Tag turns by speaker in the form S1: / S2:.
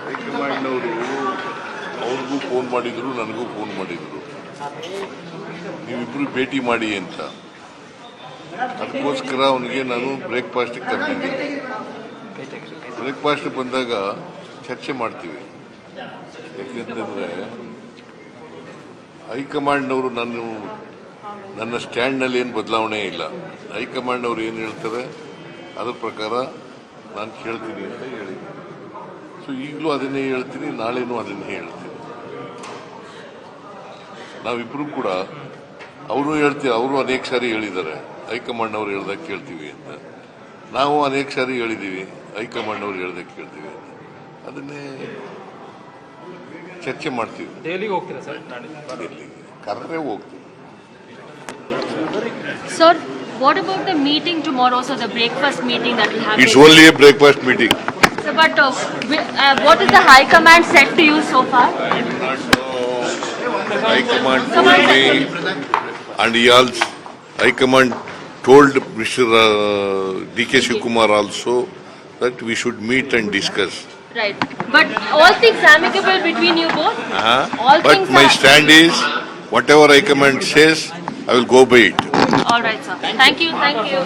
S1: ಹೈಕಮಾಂಡ್ನವರು ಅವ್ರಿಗೂ ಫೋನ್ ಮಾಡಿದ್ರು, ನನಗೂ ಫೋನ್ ಮಾಡಿದ್ರು, ನೀವಿಬ್ರು ಭೇಟಿ ಮಾಡಿ ಅಂತ. ಅದಕ್ಕೋಸ್ಕರ ಅವನಿಗೆ ನಾನು ಬ್ರೇಕ್ಫಾಸ್ಟಿಗೆ ಕರೆದಿದ್ದೀನಿ. ಬ್ರೇಕ್ಫಾಸ್ಟ್ ಬಂದಾಗ ಚರ್ಚೆ ಮಾಡ್ತೀವಿ. ಯಾಕೆಂತಂದ್ರೆ ಹೈಕಮಾಂಡ್ನವರು ನನ್ನ ಸ್ಟ್ಯಾಂಡ್ನಲ್ಲಿ ಏನು ಬದಲಾವಣೆ ಇಲ್ಲ. ಹೈಕಮಾಂಡ್ನವರು ಏನು ಹೇಳ್ತಾರೆ ಅದ್ರ ಪ್ರಕಾರ ನಾನು ಕೇಳ್ತೀನಿ ಅಂತ ಹೇಳಿದ್ದೀನಿ. ಸೊ ಈಗಲೂ ಅದನ್ನೇ ಹೇಳ್ತೀನಿ, ನಾಳೆನೂ ಅದನ್ನೇ ಹೇಳ್ತೀನಿ. ನಾವಿಬ್ರು ಕೂಡ ಅವರು ಹೇಳ್ತೀವಿ, ಅವರು ಅನೇಕ ಸಾರಿ ಹೇಳಿದ್ದಾರೆ ಹೈಕಮಾಂಡ್ನವ್ರು ಹೇಳ್ದಾಗ ಕೇಳ್ತೀವಿ ಅಂತ. ನಾವು ಅನೇಕ ಸಾರಿ ಹೇಳಿದ್ದೀವಿ ಹೈಕಮಾಂಡ್ನವ್ರು ಹೇಳ್ದಾಗ ಕೇಳ್ತೀವಿ ಅಂತ. ಅದನ್ನೇ ಚರ್ಚೆ ಮಾಡ್ತೀವಿ.
S2: ದೆಹಲಿಗೆ ಹೋಗ್ತೀರಾ ಸರ್?
S1: ಡೆಲ್ಲಿಗೆ ಕರೆದ್ರೆ ಹೋಗ್ತೀವಿ.
S3: Sir, what about the meeting tomorrow? So the breakfast meeting that will happen.
S1: It's only a breakfast meeting.
S3: So, but what is the High Command said to you so far?
S1: I do not know. High Command told me, and High Command told Mr. D.K. Shivakumar also that we should meet and discuss.
S3: Right. But all things amicable between you both? All
S1: But
S3: things
S1: my
S3: are...
S1: stand is, whatever High Command says, I will go by it.
S3: All right, sir. Thank you. Thank you.